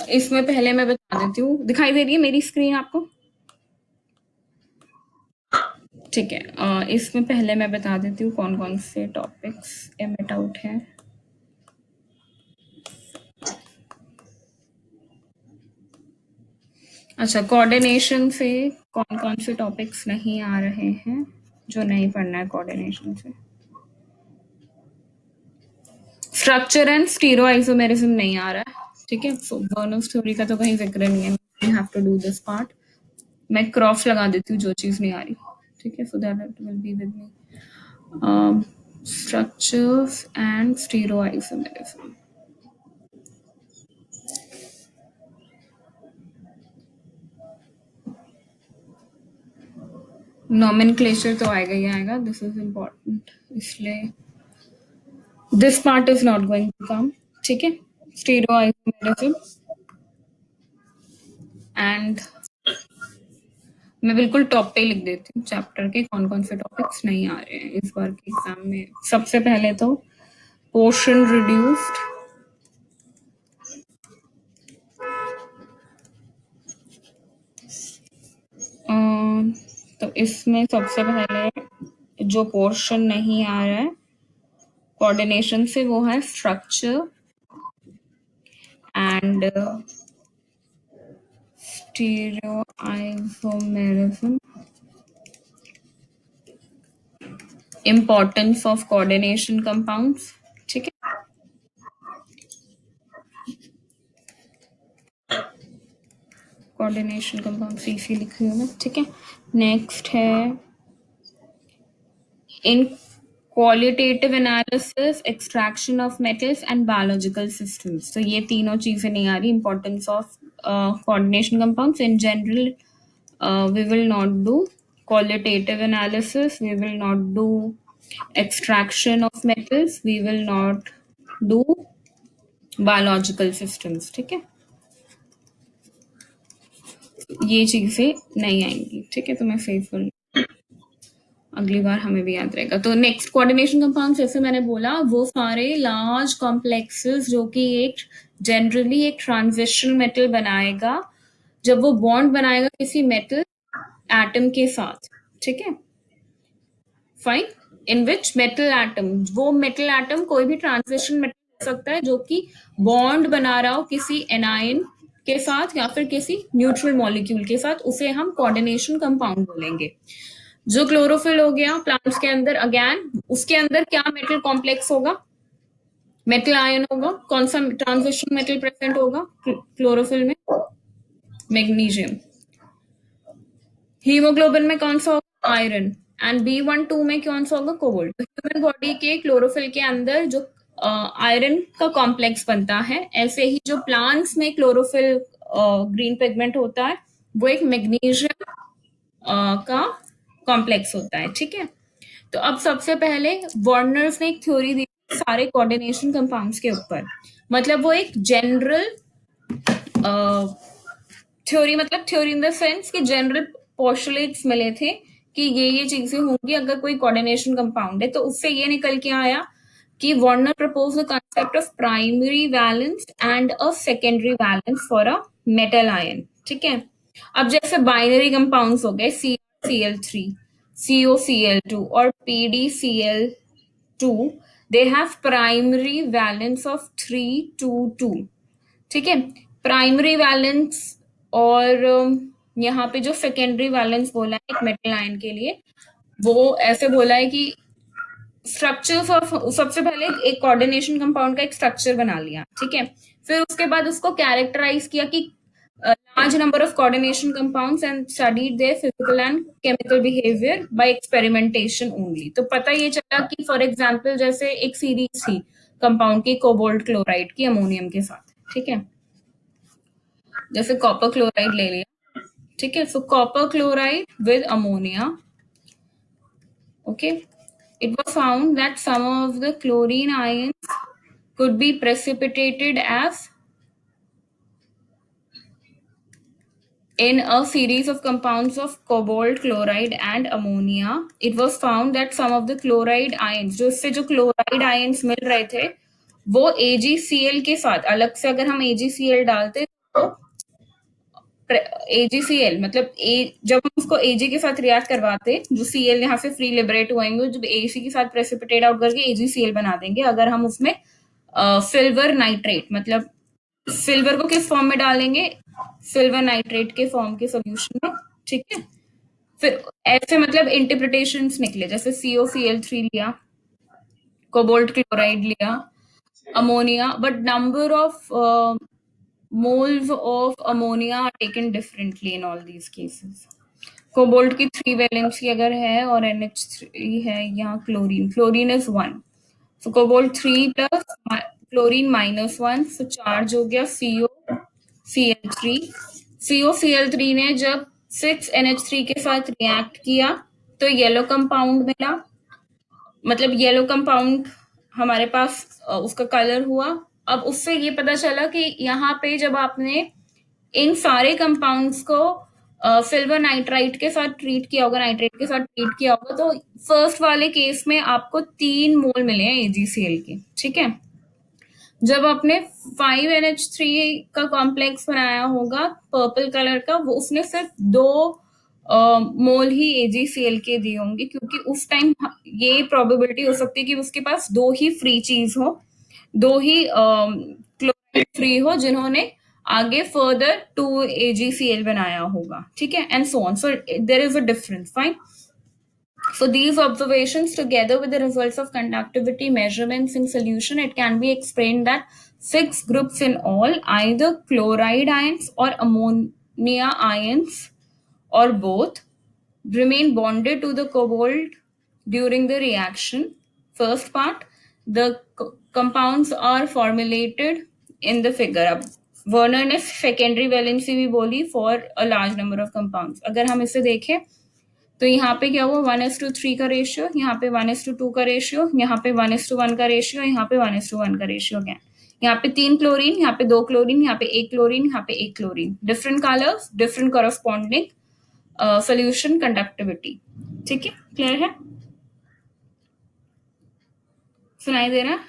इसमें पहले मैं बता देती हूँ, दिखाई दे रही है मेरी स्क्रीन आपको? ठीक है, इसमें पहले मैं बता देती हूँ कौन कौन से टॉपिक्स एमिट आउट हैं। अच्छा, कोऑर्डिनेशन से कौन कौन से टॉपिक्स नहीं आ रहे हैं जो नहीं पढ़ना है कोऑर्डिनेशन से? स्ट्रक्चर एंड स्टीरो आइसोमेरिज्म नहीं आ रहा है, ठीक है। सो बर्नौल्स थ्योरी का तो कहीं जिक्र नहीं है, you have to do this part. मैं क्रॉस लगा देती हूँ जो चीज नहीं आ रही, ठीक है, so that it will be with me. Structures and stereo isomerism, nomenclature तो आएगा ही आएगा, दिस इज इम्पोर्टेंट, इसलिए this part is not going to come, ठीक है। स्टीरो आइसोमेरिज्म एंड मैं बिल्कुल टॉप पे लिख देती हूँ चैप्टर के कौन कौन से टॉपिक्स नहीं आ रहे हैं इस बार के एग्जाम में। सबसे पहले तो पोर्शन रिड्यूस्ड, तो इसमें सबसे पहले जो पोर्शन नहीं आ रहा है कोऑर्डिनेशन से वो है structure and stereo isomerism, importance of coordination compounds, ठीक है। कोऑर्डिनेशन कंपाउंड सीसी लिखी हूँ मैं, ठीक है। नेक्स्ट है इन qualitative analysis, extraction of metals and biological systems, तो ये तीनों चीजें नहीं आ रही। Importance of coordination compounds in general, we will not do qualitative analysis, we will not do extraction of metals, we will not do biological systems, ठीक है। ये चीजें नहीं आएंगी, ठीक है, तो मैं फेसफुल अगली बार हमें भी याद रहेगा। तो नेक्स्ट कोऑर्डिनेशन कंपाउंड, जैसे मैंने बोला, वो सारे लार्ज कॉम्प्लेक्सेस जो कि एक जनरली एक ट्रांजिशन मेटल बनाएगा जब वो बॉन्ड बनाएगा किसी मेटल एटम के साथ, ठीक है, fine. In which metal atom, वो मेटल एटम कोई भी ट्रांजिशन मेटल हो सकता है जो कि बॉन्ड बना रहा हो किसी एनायन के साथ या फिर किसी न्यूट्रल मॉलिक्यूल के साथ, उसे हम कोऑर्डिनेशन कंपाउंड बोलेंगे। जो क्लोरोफिल हो गया प्लांट्स के अंदर, अगेन उसके अंदर क्या मेटल कॉम्प्लेक्स होगा? मेटल आयन होगा। कौन सा ट्रांजिशन मेटल प्रेजेंट होगा क्लोरोफिल में? मैग्नीशियम। हीमोग्लोबिन में कौन सा होगा? आयरन। एंड B12 में कौन सा होगा? कोबाल्ट। ह्यूमन बॉडी के क्लोरोफिल के अंदर जो आयरन का कॉम्प्लेक्स बनता है, ऐसे ही जो प्लांट्स में क्लोरोफिल ग्रीन पिगमेंट होता है वो एक मैग्नीशियम का कॉम्प्लेक्स होता है, ठीक है। तो अब सबसे पहले वार्नर्स ने एक थ्योरी दी सारे कोऑर्डिनेशन कंपाउंड्स के ऊपर, मतलब वो एक जनरल थ्योरी, मतलब थ्योरी इन द सेंस कि जनरल पोस्टुलेट्स मिले थे कि ये चीजें होंगी अगर कोई कोऑर्डिनेशन कंपाउंड है। तो उससे ये निकल के आया कि Warner propose the concept of primary valence and a secondary valence for a metal ion, ठीक है। अब जैसे बाइनरी कंपाउंड्स हो गए ClCl3, CoCl2 और PdCl2, they have primary valence of 3 to 2, ठीक है। प्राइमरी वैलेंस और यहाँ पे जो सेकेंडरी वैलेंस बोला है एक मेटल आयन के लिए, वो ऐसे बोला है कि स्ट्रक्चर्स ऑफ, सबसे पहले एक कोऑर्डिनेशन कंपाउंड का एक स्ट्रक्चर बना लिया, ठीक है। फिर उसके बाद उसको कैरेक्टराइज किया कि large number of coordination compounds and studied their physical and chemical behavior by experimentation only। तो पता ये चला कि फॉर एग्जांपल जैसे एक सीरीज थी कंपाउंड की कोबाल्ट क्लोराइड की अमोनियम के साथ, ठीक है। जैसे कॉपर क्लोराइड ले लिया, ठीक है। सो copper chloride with ammonia, okay, it was found that some of the chlorine ions could be precipitated as in a series of compounds of cobalt chloride and ammonia. It was found that some of the chloride ions, जो इससे जो chloride ions मिल रहे थे वो AgCl के साथ, अलग से अगर हम AgCl डालते AgCl मतलब जब हम उसको Ag के साथ रिएक्ट करवाते, जो Cl यहाँ से फ्री लिबरेट होंगे, जब AC के साथ प्रेसिपिटेट आउट करके AgCl बना देंगे। अगर हम उसमें सिल्वर नाइट्रेट मतलब सिल्वर को किस फॉर्म में डालेंगे, सिल्वर नाइट्रेट के फॉर्म के सोल्यूशन में, ठीक है। फिर ऐसे मतलब इंटरप्रिटेशंस निकले, जैसे COCl3 लिया, कोबाल्ट क्लोराइड लिया, ammonia, but number of moles of ammonia are taken differently in all these cases. Cobalt की 3 वैलेंसी अगर है और NH3 है, यहाँ chlorine is 1, so cobalt 3 plus chlorine -1, so charge हो गया COCl3। COCl3 ने जब 6NH3 के साथ रिएक्ट किया तो येलो कंपाउंड मिला, मतलब येलो कंपाउंड हमारे पास उसका कलर हुआ। अब उससे ये पता चला कि यहाँ पे जब आपने इन सारे कंपाउंड्स को सिल्वर नाइट्राइट के साथ ट्रीट किया होगा, नाइट्रेट के साथ ट्रीट किया होगा, तो फर्स्ट वाले केस में आपको 3 मोल मिले हैं AgCl के, ठीक है। जब आपने 5NH3 का कॉम्प्लेक्स बनाया होगा पर्पल कलर का, वो उसने सिर्फ 2 मोल ही AgCl के दिए होंगे, क्योंकि उस टाइम ये प्रोबेबिलिटी हो सकती है कि उसके पास 2 ही फ्री चीज हो, 2 ही क्लोराइड फ्री हो, जिन्होंने आगे फर्दर 2 AgCl बनाया होगा, ठीक है, and so on. So there is a difference, fine. For these observations, together with the results of conductivity measurements in solution, it can be explained that 6 groups in all, either chloride ions or ammonia ions or both, remain bonded to the cobalt during the reaction. First part, the compounds are formulated in the figure. अब Werner ने secondary valency भी बोली for a large number of compounds. अगर हम इसे देखें तो यहाँ पे क्या हुआ, 1:3 का रेशियो, यहाँ पे 1:2 का रेशियो, यहाँ पे 1:1 का रेशियो, यहाँ पे 1:1 का रेशियो गया। यहाँ पे 3 क्लोरीन, यहाँ पे 2 क्लोरीन, यहाँ पे 1 क्लोरीन, यहाँ पे 1 chlorine, different colours, different corresponding solution conductivity, ठीक है, क्लियर है, सुनाई दे रहा है।